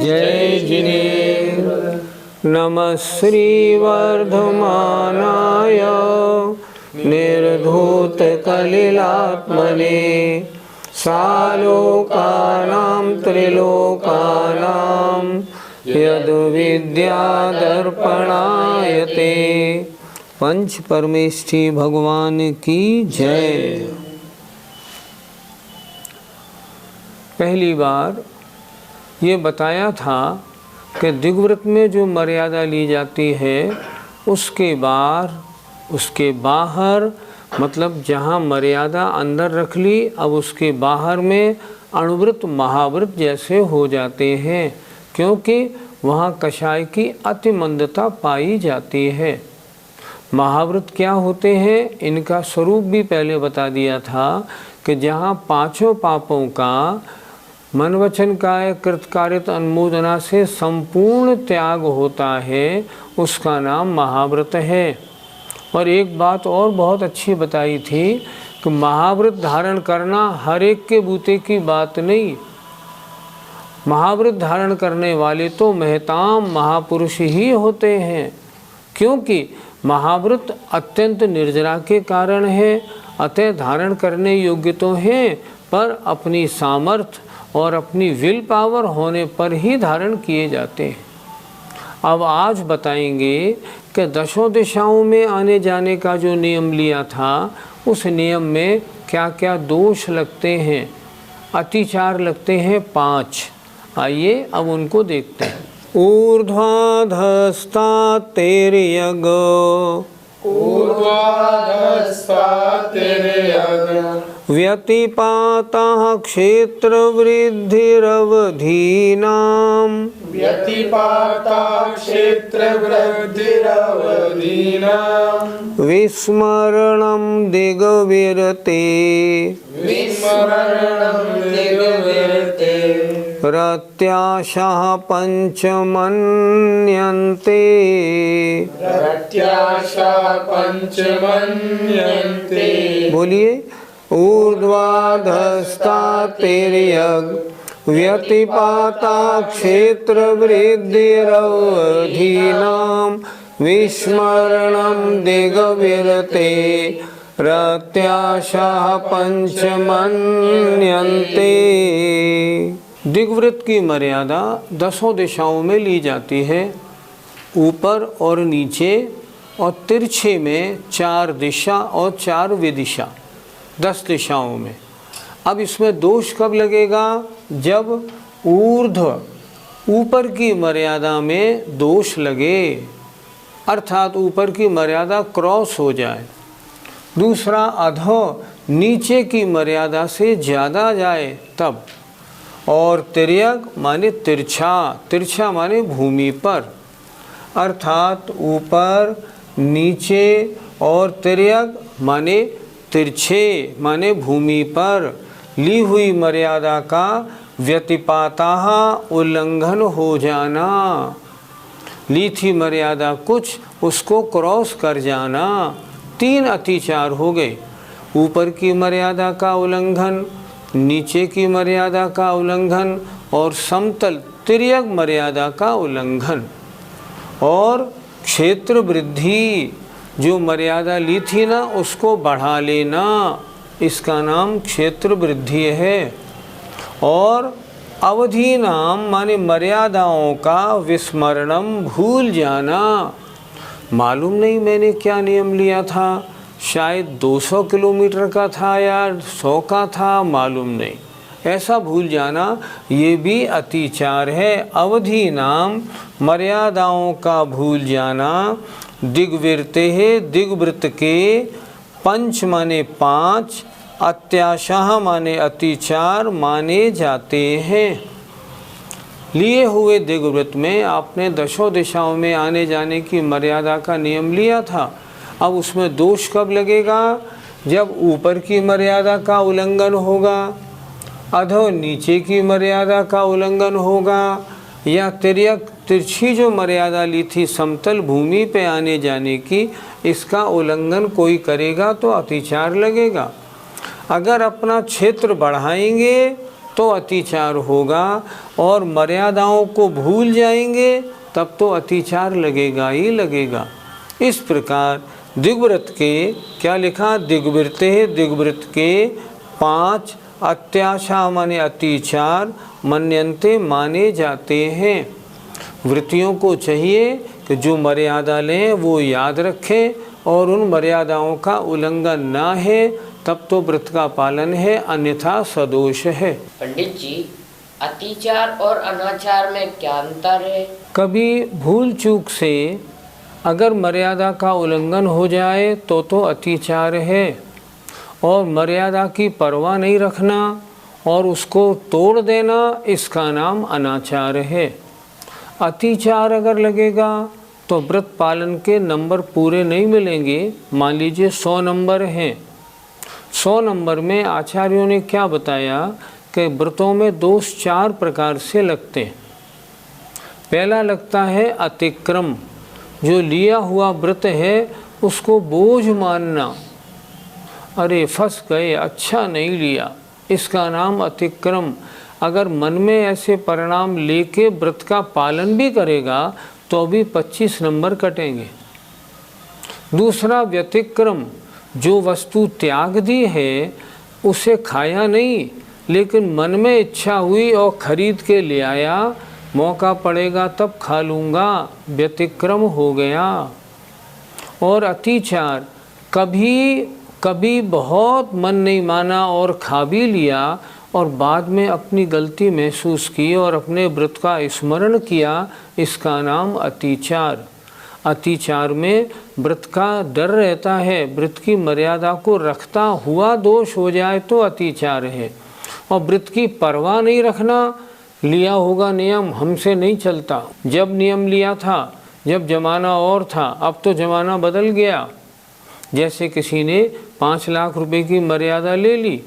जय जिनेन्द्र नमः श्रीवर्धमानाय निर्धूतकलिलात्मने सालोकानां त्रिलोकानां यद्विद्यादर्पणायते। पंच परमेष्ठी भगवान की जय। पहली बार ये बताया था कि दिग्व्रत में जो मर्यादा ली जाती है उसके बाहर मतलब जहाँ मर्यादा अंदर रख ली, अब उसके बाहर में अणुव्रत महाव्रत जैसे हो जाते हैं, क्योंकि वहाँ कषाय की अतिमंदता पाई जाती है। महाव्रत क्या होते हैं, इनका स्वरूप भी पहले बता दिया था कि जहाँ पांचों पापों का मन वचन काय कृतकार्यत अनुमोदना से संपूर्ण त्याग होता है, उसका नाम महाव्रत है। और एक बात और बहुत अच्छी बताई थी कि महाव्रत धारण करना हर एक के बूते की बात नहीं। महाव्रत धारण करने वाले तो महताम महापुरुष ही होते हैं, क्योंकि महाव्रत अत्यंत निर्जरा के कारण है, अतः धारण करने योग्य तो हैं, पर अपनी सामर्थ्य और अपनी विल पावर होने पर ही धारण किए जाते हैं। अब आज बताएंगे कि दशों दिशाओं में आने जाने का जो नियम लिया था, उस नियम में क्या क्या दोष लगते हैं, अतिचार लगते हैं 5। आइए अब उनको देखते हैं। ऊर्ध्वाधस्ता तेर्यग व्यतिपातः क्षेत्रवृद्धिरवधीनां विस्मरणं दिग्विरते रत्याशाः पंचमन्यन्ते बोलिए। ऊर्ध्वाधस्ता तिर्यग् व्यतिपाता क्षेत्रवृद्धिरवधीनां विस्मरणं दिग्विरते रत्याशाः पंचमन्यन्ते। दिग्व्रत की मर्यादा दसों दिशाओं में ली जाती है, ऊपर और नीचे और तिरछे में 4 दिशा और 4 विदिशा, 10 दिशाओं में। अब इसमें दोष कब लगेगा, जब ऊर्ध्व ऊपर की मर्यादा में दोष लगे, अर्थात ऊपर की मर्यादा क्रॉस हो जाए। दूसरा, अधो नीचे की मर्यादा से ज़्यादा जाए तब। और तिर्यक माने तिरछा, तिरछा माने भूमि पर, अर्थात ऊपर नीचे, और तिर्यक माने तिरछे माने भूमि पर ली हुई मर्यादा का व्यतिपातः उल्लंघन हो जाना। ली थी मर्यादा कुछ, उसको क्रॉस कर जाना। 3 अतिचार हो गए, ऊपर की मर्यादा का उल्लंघन, नीचे की मर्यादा का उल्लंघन और समतल तिर्यक मर्यादा का उल्लंघन। और क्षेत्र वृद्धि, जो मर्यादा ली थी ना उसको बढ़ा लेना, इसका नाम क्षेत्र वृद्धि है। और अवधि नाम माने मर्यादाओं का विस्मरणम भूल जाना। मालूम नहीं मैंने क्या नियम लिया था, शायद 200 किलोमीटर का था या 100 का था, मालूम नहीं, ऐसा भूल जाना, ये भी अतिचार है। अवधि नाम मर्यादाओं का भूल जाना। दिग्विरते है, दिग्व्रत के, पंच माने 5, अत्याशाह माने अतिचार माने जाते हैं। लिए हुए दिग्व्रत में आपने दशों दिशाओं में आने जाने की मर्यादा का नियम लिया था। अब उसमें दोष कब लगेगा? जब ऊपर की मर्यादा का उल्लंघन होगा, अधो नीचे की मर्यादा का उल्लंघन होगा, या तिरछी जो मर्यादा ली थी समतल भूमि पे आने जाने की, इसका उल्लंघन कोई करेगा तो अतिचार लगेगा। अगर अपना क्षेत्र बढ़ाएंगे तो अतिचार होगा, और मर्यादाओं को भूल जाएंगे तब तो अतिचार लगेगा ही लगेगा। इस प्रकार दिग्व्रत के क्या लिखा? दिग्व्रत के 5 अत्याशा माने अतिचार मन्यन्ते माने जाते हैं। वृत्तियों को चाहिए कि जो मर्यादा लें वो याद रखें और उन मर्यादाओं का उल्लंघन ना है, तब तो व्रत का पालन है, अन्यथा सदोष है। पंडित जी, अतिचार और अनाचार में क्या अंतर है? कभी भूल चूक से अगर मर्यादा का उल्लंघन हो जाए तो अतिचार है, और मर्यादा की परवाह नहीं रखना और उसको तोड़ देना, इसका नाम अनाचार है। अतिचार अगर लगेगा तो व्रत पालन के नंबर पूरे नहीं मिलेंगे। मान लीजिए 100 नंबर हैं, 100 नंबर में आचार्यों ने क्या बताया कि व्रतों में दोष 4 प्रकार से लगते हैं। पहला लगता है अतिक्रम, जो लिया हुआ व्रत है उसको बोझ मानना, अरे फंस गए, अच्छा नहीं लिया, इसका नाम अतिक्रम। अगर मन में ऐसे परिणाम लेके व्रत का पालन भी करेगा तो भी 25 नंबर कटेंगे। दूसरा व्यतिक्रम, जो वस्तु त्याग दी है उसे खाया नहीं, लेकिन मन में इच्छा हुई और खरीद के ले आया, मौका पड़ेगा तब खा लूँगा, व्यतिक्रम हो गया। और अतिचार, कभी बहुत मन नहीं माना और खा भी लिया और बाद में अपनी गलती महसूस की और अपने व्रत का स्मरण किया, इसका नाम अतिचार। अतिचार में व्रत का डर रहता है, व्रत की मर्यादा को रखता हुआ दोष हो जाए तो अतिचार है। और व्रत की परवाह नहीं रखना, लिया होगा नियम, हमसे नहीं चलता। जब नियम लिया था, जब जमाना और था, अब तो जमाना बदल गया। जैसे किसी ने 5 लाख रुपए की मर्यादा ले ली,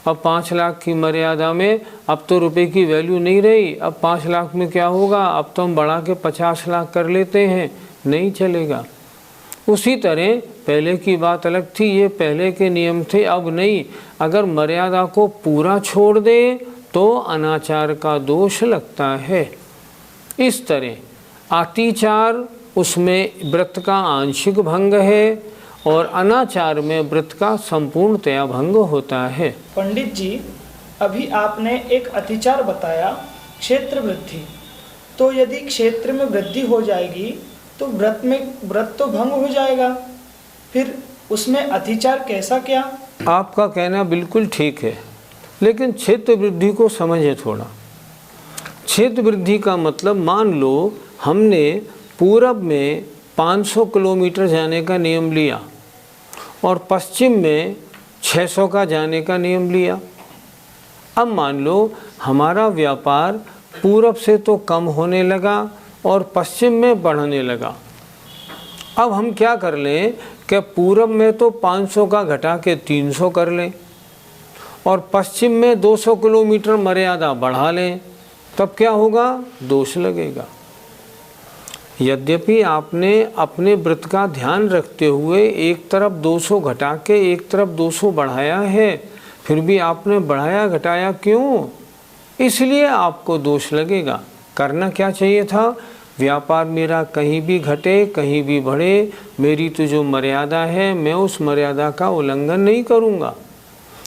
अब 5 लाख की मर्यादा में अब तो रुपए की वैल्यू नहीं रही, अब 5 लाख में क्या होगा, अब तो हम बढ़ा के 50 लाख कर लेते हैं, नहीं चलेगा। उसी तरह पहले की बात अलग थी, ये पहले के नियम थे, अब नहीं। अगर मर्यादा को पूरा छोड़ दे तो अनाचार का दोष लगता है। इस तरह अतिचार उसमें व्रत का आंशिक भंग है और अनाचार में व्रत का संपूर्णतया भंग होता है। पंडित जी, अभी आपने एक अतिचार बताया, क्षेत्र वृद्धि। तो यदि क्षेत्र में वृद्धि हो जाएगी तो व्रत तो भंग हो जाएगा, फिर उसमें अतिचार कैसा क्या? आपका कहना बिल्कुल ठीक है, लेकिन क्षेत्र वृद्धि को समझे थोड़ा। क्षेत्र वृद्धि का मतलब, मान लो हमने पूरब में 500 किलोमीटर जाने का नियम लिया और पश्चिम में 600 का जाने का नियम लिया। अब मान लो हमारा व्यापार पूरब से तो कम होने लगा और पश्चिम में बढ़ने लगा। अब हम क्या कर लें कि पूरब में तो 500 का घटा के 300 कर लें और पश्चिम में 200 किलोमीटर मर्यादा बढ़ा लें, तब क्या होगा? दोष लगेगा। यद्यपि आपने अपने व्रत का ध्यान रखते हुए एक तरफ 200 घटा के एक तरफ 200 बढ़ाया है, फिर भी आपने बढ़ाया घटाया क्यों? इसलिए आपको दोष लगेगा। करना क्या चाहिए था? व्यापार मेरा कहीं भी घटे कहीं भी बढ़े, मेरी तो जो मर्यादा है मैं उस मर्यादा का उल्लंघन नहीं करूँगा।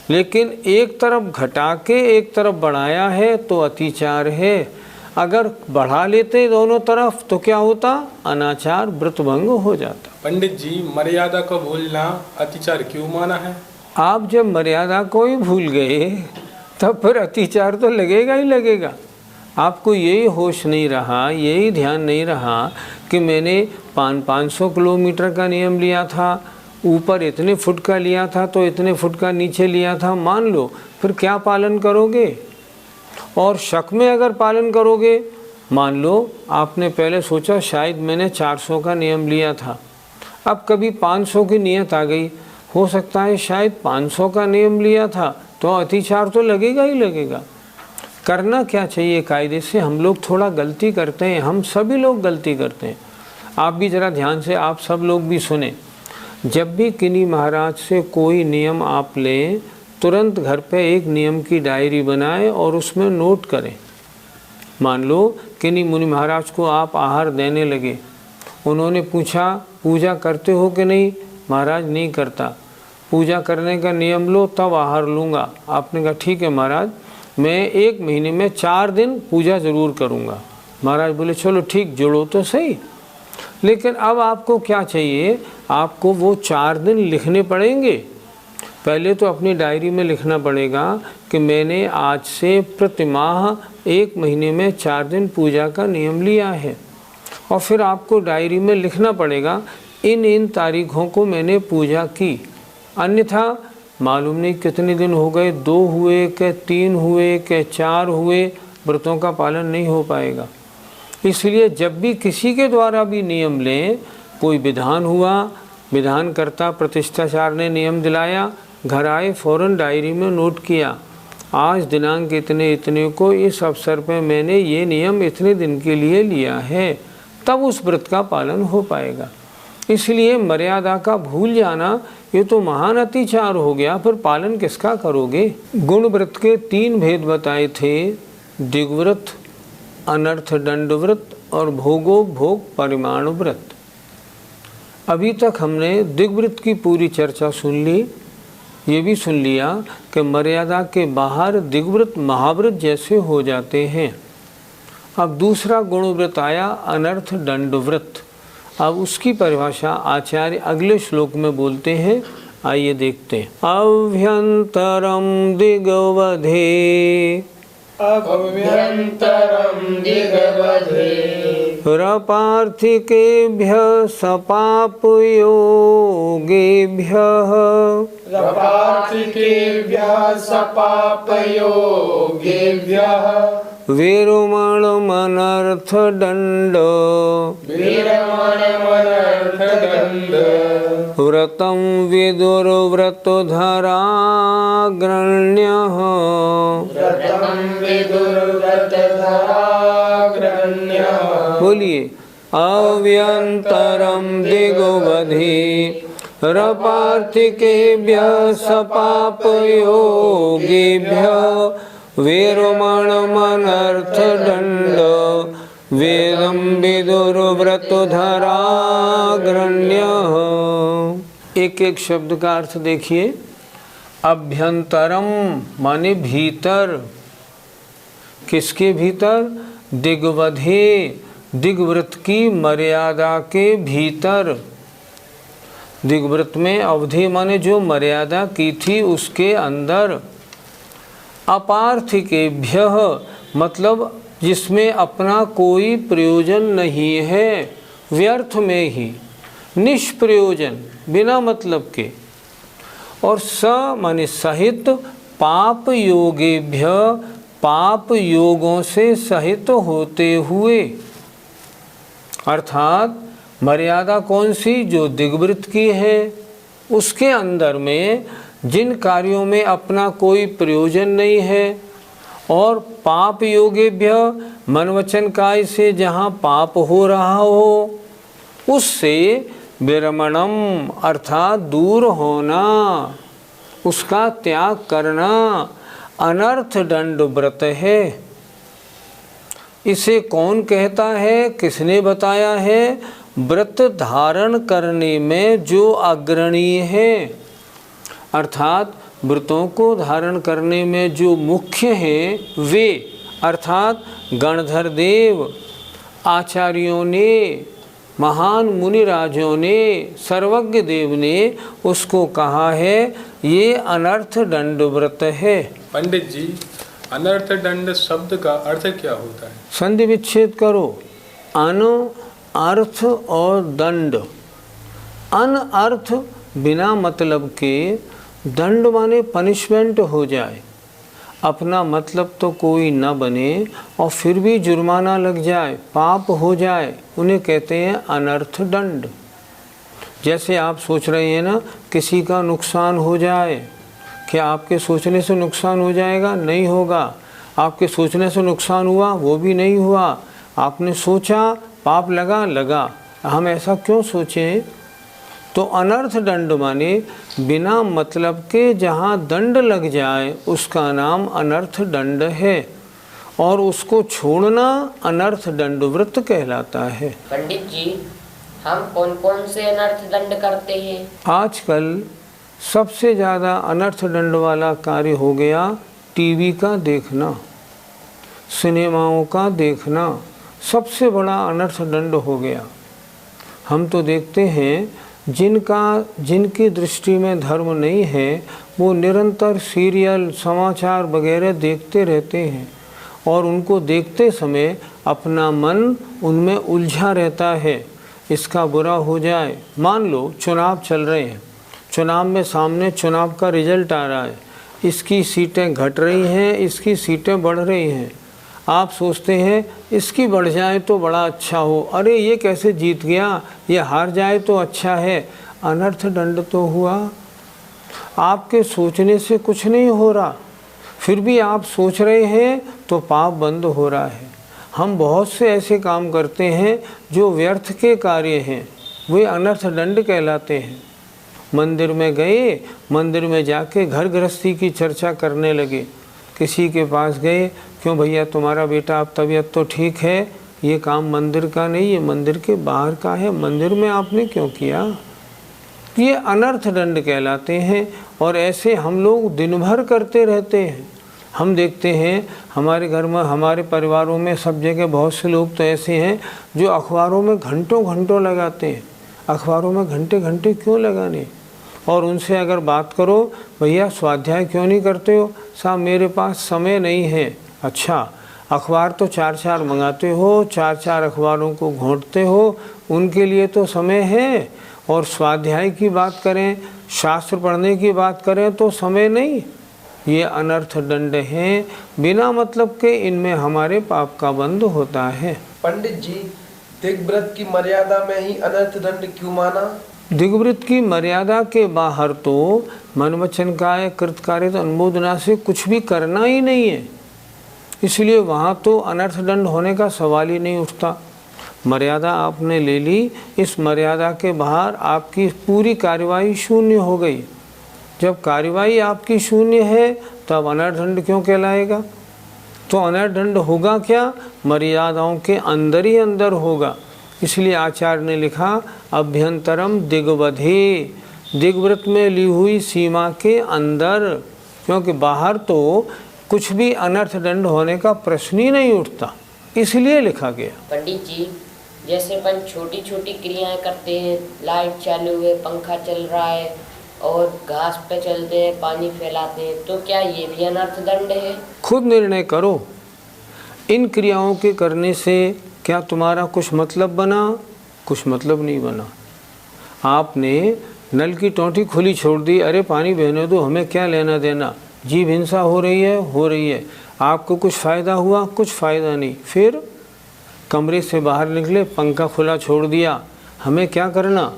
लेकिन एक तरफ घटा के एक तरफ बढ़ाया है तो अतिचार है। अगर बढ़ा लेते दोनों तरफ तो क्या होता? अनाचार, व्रत भंग हो जाता। पंडित जी, मर्यादा को भूलना अतिचार क्यों माना है? आप जब मर्यादा को ही भूल गए तब फिर अतिचार तो लगेगा ही लगेगा। आपको यही होश नहीं रहा, यही ध्यान नहीं रहा कि मैंने 500 किलोमीटर का नियम लिया था ऊपर इतने फुट का लिया था तो इतने फुट का नीचे लिया था, मान लो, फिर क्या पालन करोगे? और शक में अगर पालन करोगे, मान लो आपने पहले सोचा शायद मैंने 400 का नियम लिया था, अब कभी 500 की नियत आ गई, हो सकता है शायद 500 का नियम लिया था, तो अतिचार तो लगेगा ही लगेगा। करना क्या चाहिए कायदे से? हम लोग थोड़ा गलती करते हैं, हम सभी लोग गलती करते हैं। आप भी ज़रा ध्यान से, आप सब लोग भी सुने। जब भी किन्हीं महाराज से कोई नियम आप लें, तुरंत घर पे एक नियम की डायरी बनाएं और उसमें नोट करें। मान लो किन्हीं मुनि महाराज को आप आहार देने लगे, उन्होंने पूछा पूजा करते हो कि नहीं? महाराज नहीं करता। पूजा करने का नियम लो तब आहार लूँगा। आपने कहा ठीक है महाराज, मैं 1 महीने में 4 दिन पूजा ज़रूर करूँगा। महाराज बोले चलो ठीक, जोड़ो तो सही। लेकिन अब आपको क्या चाहिए? आपको वो 4 दिन लिखने पड़ेंगे। पहले तो अपनी डायरी में लिखना पड़ेगा कि मैंने आज से प्रतिमाह 1 महीने में 4 दिन पूजा का नियम लिया है। और फिर आपको डायरी में लिखना पड़ेगा इन तारीखों को मैंने पूजा की, अन्यथा मालूम नहीं कितने दिन हो गए, 2 हुए कि 3 हुए कि 4 हुए, व्रतों का पालन नहीं हो पाएगा। इसलिए जब भी किसी के द्वारा भी नियम लें, कोई विधान हुआ, विधानकर्ता प्रतिष्ठाचार्य ने नियम दिलाया, घर आए फ़ौरन डायरी में नोट किया, आज दिनांक इतने इतने को इस अवसर पर मैंने ये नियम इतने दिन के लिए लिया है, तब उस व्रत का पालन हो पाएगा। इसलिए मर्यादा का भूल जाना ये तो महान अतिचार हो गया, फिर पालन किसका करोगे? गुण व्रत के 3 भेद बताए थे, दिग्व्रत, अनर्थ दंड व्रत और भोगो भोग परिमाण व्रत। अभी तक हमने दिग्व्रत की पूरी चर्चा सुन ली, ये भी सुन लिया कि मर्यादा के बाहर दिग्व्रत महाव्रत जैसे हो जाते हैं। अब दूसरा गुणव्रत आया, अनर्थ दंड व्रत। अब उसकी परिभाषा आचार्य अगले श्लोक में बोलते हैं, आइए देखते हैं। अभ्यंतरम दिग्वधे, अभ्यंतरम दिग्वधे, रपार्थिकेभ्यः सपापयोगेभ्यः, रपार्थिकेभ्यः सपापयोगेभ्यः, वीरमणमनर्थदण्ड, वीरमणमनर्थदण्ड, व्रतं विदुर्व्रतधराग्रण्यः, व्रतं विदुर्व्रतधराग्रण्यः। बोलिए, अव्यंतरम दिग्वधे, रपार्थिकेभ्यः सपापयोगेभ्यः, वीरमणमनर्थदण्ड, वेदं विदुर्व्रतधराग्रण्यः। एक एक शब्द का अर्थ देखिए। अभ्यंतरम माने भीतर, किसके भीतर? दिग्वधे, दिग्व्रत की मर्यादा के भीतर। दिग्व्रत में अवधि माने जो मर्यादा की थी उसके अंदर। अपार्थिकेभ्यः मतलब जिसमें अपना कोई प्रयोजन नहीं है, व्यर्थ में ही, निष्प्रयोजन, बिना मतलब के। और स माने सहित, पाप योगेभ्य पाप योगों से सहित होते हुए। अर्थात मर्यादा कौन सी? जो दिग्व्रत की है, उसके अंदर में जिन कार्यों में अपना कोई प्रयोजन नहीं है, और पाप योगेभ्य मन वचन काय से जहाँ पाप हो रहा हो उससे विरमणम अर्थात दूर होना, उसका त्याग करना अनर्थ दंड व्रत है। इसे कौन कहता है, किसने बताया है? व्रत धारण करने में जो अग्रणी है, अर्थात व्रतों को धारण करने में जो मुख्य हैं वे, अर्थात गणधर देव, आचार्यों ने, महान मुनिराजों ने, सर्वज्ञ देव ने उसको कहा है ये अनर्थ दंड व्रत है। पंडित जी, अनर्थ दंड शब्द का अर्थ क्या होता है? संधि विच्छेद करो। अन अर्थ और दंड। अन अर्थ बिना मतलब के दंड माने पनिशमेंट हो जाए, अपना मतलब तो कोई न बने और फिर भी जुर्माना लग जाए, पाप हो जाए, उन्हें कहते हैं अनर्थ दंड। जैसे आप सोच रहे हैं ना किसी का नुकसान हो जाए, क्या आपके सोचने से नुकसान हो जाएगा? नहीं होगा। आपके सोचने से नुकसान हुआ? वो भी नहीं हुआ। आपने सोचा, पाप लगा। हम ऐसा क्यों सोचें? तो अनर्थ दंड माने बिना मतलब के जहाँ दंड लग जाए उसका नाम अनर्थ दंड है, और उसको छोड़ना अनर्थ दंड व्रत कहलाता है। पंडित जी, हम कौन कौन से अनर्थ दंड करते हैं? आजकल सबसे ज़्यादा अनर्थ दंड वाला कार्य हो गया टीवी का देखना, सिनेमाओं का देखना, सबसे बड़ा अनर्थ दंड हो गया। हम तो देखते हैं जिनकी दृष्टि में धर्म नहीं है वो निरंतर सीरियल, समाचार वगैरह देखते रहते हैं, और उनको देखते समय अपना मन उनमें उलझा रहता है। इसका बुरा हो जाए, मान लो चुनाव चल रहे हैं, चुनाव में सामने चुनाव का रिजल्ट आ रहा है, इसकी सीटें घट रही हैं, इसकी सीटें बढ़ रही हैं। आप सोचते हैं इसकी बढ़ जाए तो बड़ा अच्छा हो, अरे ये कैसे जीत गया, ये हार जाए तो अच्छा है। अनर्थ दंड तो हुआ। आपके सोचने से कुछ नहीं हो रहा, फिर भी आप सोच रहे हैं तो पाप बंद हो रहा है। हम बहुत से ऐसे काम करते हैं जो व्यर्थ के कार्य हैं, वे अनर्थ दंड कहलाते हैं। मंदिर में गए, मंदिर में जाके घर गृहस्थी की चर्चा करने लगे, किसी के पास गए, क्यों भैया तुम्हारा बेटा अब तबीयत तो ठीक है, ये काम मंदिर का नहीं, ये मंदिर के बाहर का है, मंदिर में आपने क्यों किया? ये अनर्थ दंड कहलाते हैं। और ऐसे हम लोग दिन भर करते रहते हैं। हम देखते हैं हमारे घर में, हमारे परिवारों में, सब जगह बहुत से लोग तो ऐसे हैं जो अखबारों में घंटों घंटों लगाते हैं। अखबारों में घंटे घंटे क्यों लगाने? और उनसे अगर बात करो, भैया स्वाध्याय क्यों नहीं करते हो? साहब मेरे पास समय नहीं है। अच्छा, अखबार तो 4-4 मंगाते हो, 4-4 अखबारों को घोंटते हो, उनके लिए तो समय है। और स्वाध्याय की बात करें, शास्त्र पढ़ने की बात करें तो समय नहीं। ये अनर्थ दंड हैं, बिना मतलब के इनमें हमारे पाप का बंध होता है। पंडित जी, दिग्व्रत की मर्यादा में ही अनर्थ दंड क्यों माना? दिग्व्रत की मर्यादा के बाहर तो मन वचन काया कृतकार्य अनुमोदना से कुछ भी करना ही नहीं है, इसलिए वहाँ तो अनर्थ दंड होने का सवाल ही नहीं उठता। मर्यादा आपने ले ली, इस मर्यादा के बाहर आपकी पूरी कार्यवाही शून्य हो गई। जब कार्यवाही आपकी शून्य है तब अनर्थ दंड क्यों कहलाएगा? तो अनर्थ दंड होगा क्या? मर्यादाओं के अंदर ही अंदर होगा। इसलिए आचार्य ने लिखा अभ्यंतरम दिग्वधे, दिग्व्रत में ली हुई सीमा के अंदर, क्योंकि बाहर तो कुछ भी अनर्थ दंड होने का प्रश्न ही नहीं उठता, इसलिए लिखा गया। पंडित जी, जैसे अपन छोटी छोटी क्रियाएं करते हैं, लाइट चालू है, पंखा चल रहा है और घास पे चलते हैं, पानी फैलाते हैं, तो क्या ये भी अनर्थ दंड है? खुद निर्णय करो, इन क्रियाओं के करने से क्या तुम्हारा कुछ मतलब बना? कुछ मतलब नहीं बना। आपने नल की टोंटी खुली छोड़ दी, अरे पानी बहने दो, हमें क्या लेना देना, जीव हिंसा हो रही है। आपको कुछ फ़ायदा हुआ? कुछ फ़ायदा नहीं। फिर कमरे से बाहर निकले, पंखा खुला छोड़ दिया, हमें क्या करना,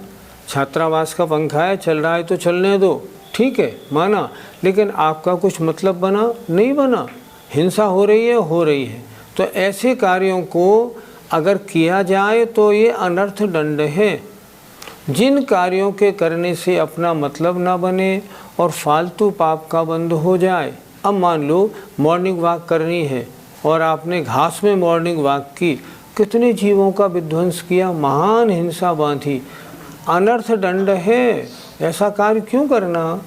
छात्रावास का पंखा है, चल रहा है तो चलने दो, ठीक है माना, लेकिन आपका कुछ मतलब बना? नहीं बना। हिंसा हो रही है। तो ऐसे कार्यों को अगर किया जाए तो ये अनर्थ दंड है। जिन कार्यों के करने से अपना मतलब ना बने और फालतू पाप का बंध हो जाए। अब मान लो मॉर्निंग वॉक करनी है और आपने घास में मॉर्निंग वॉक की, कितने जीवों का विध्वंस किया, महान हिंसा बांधी, अनर्थ दंड है। ऐसा कार्य क्यों करना?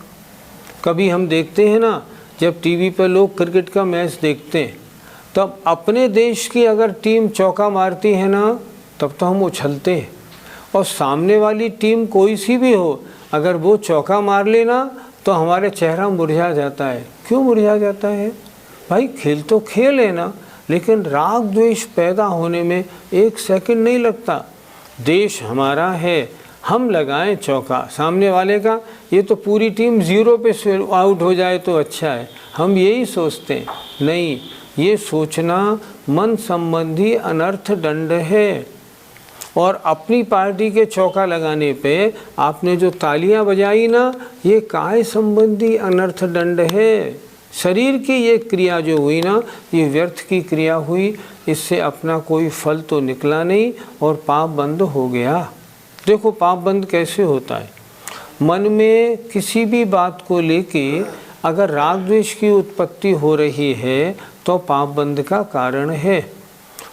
कभी हम देखते हैं ना, जब टीवी पर लोग क्रिकेट का मैच देखते हैं, तब अपने देश की अगर टीम चौका मारती है ना, तब तो हम उछलते हैं, और सामने वाली टीम कोई सी भी हो, अगर वो चौका मार लेना तो हमारे चेहरा मुरझा जाता है। क्यों मुरझा जाता है? भाई खेल तो खेल है ना, लेकिन राग द्वेष पैदा होने में 1 सेकंड नहीं लगता। देश हमारा है, हम लगाएं चौका सामने वाले का, ये तो पूरी टीम 0 पे आउट हो जाए तो अच्छा है, हम यही सोचते हैं। नहीं, ये सोचना मन संबंधी अनर्थ दंड है। और अपनी पार्टी के चौका लगाने पे आपने जो तालियां बजाई ना, ये काय संबंधी अनर्थ दंड है। शरीर की ये क्रिया जो हुई ना, ये व्यर्थ की क्रिया हुई, इससे अपना कोई फल तो निकला नहीं और पाप बंद हो गया। देखो पाप बंद कैसे होता है। मन में किसी भी बात को लेके अगर राग द्वेष की उत्पत्ति हो रही है तो पाप बंद का कारण है।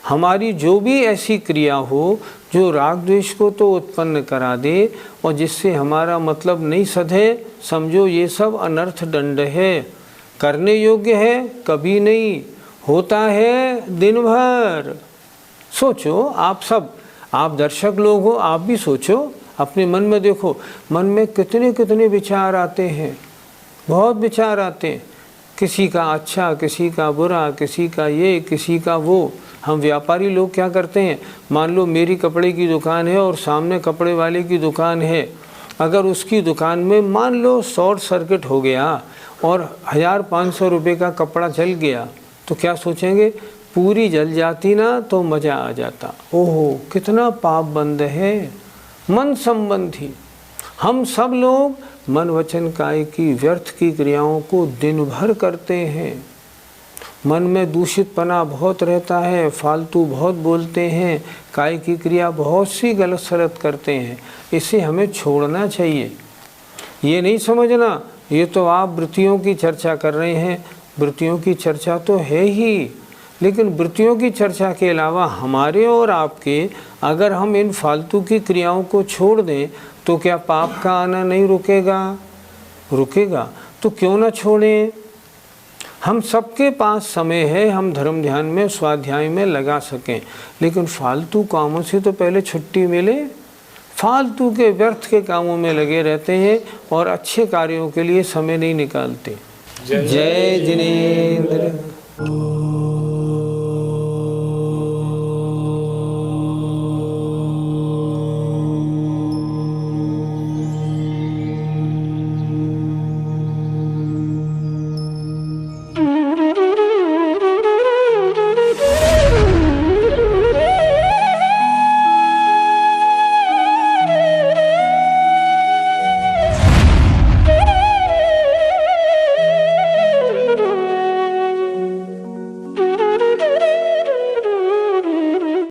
हमारी जो भी ऐसी क्रिया हो जो राग द्वेष को तो उत्पन्न करा दे और जिससे हमारा मतलब नहीं सधे, समझो ये सब अनर्थ दंड है। करने योग्य है कभी नहीं, होता है दिन भर। सोचो आप सब, आप दर्शक लोग हो, आप भी सोचो, अपने मन में देखो, मन में कितने कितने विचार आते हैं, बहुत विचार आते हैं, किसी का अच्छा, किसी का बुरा, किसी का ये, किसी का वो। हम व्यापारी लोग क्या करते हैं, मान लो मेरी कपड़े की दुकान है और सामने कपड़े वाले की दुकान है, अगर उसकी दुकान में मान लो शॉर्ट सर्किट हो गया और 1500 रुपये का कपड़ा जल गया, तो क्या सोचेंगे, पूरी जल जाती ना तो मज़ा आ जाता। ओहो कितना पाप बंद है मन संबंधी। हम सब लोग मन वचन काय की व्यर्थ की क्रियाओं को दिन भर करते हैं। मन में दूषितपना बहुत रहता है, फालतू बहुत बोलते हैं, काय की क्रिया बहुत सी गलत सलत करते हैं। इसे हमें छोड़ना चाहिए। ये नहीं समझना ये तो आप वृत्तियों की चर्चा कर रहे हैं, वृत्तियों की चर्चा तो है ही, लेकिन वृत्तियों की चर्चा के अलावा हमारे और आपके अगर हम इन फालतू की क्रियाओं को छोड़ दें तो क्या पाप का आना नहीं रुकेगा? रुकेगा। तो क्यों ना छोड़ें। हम सबके पास समय है, हम धर्म ध्यान में स्वाध्याय में लगा सकें, लेकिन फालतू कामों से तो पहले छुट्टी मिले। फालतू के व्यर्थ के कामों में लगे रहते हैं और अच्छे कार्यों के लिए समय नहीं निकालते। जय जिनेंद्र।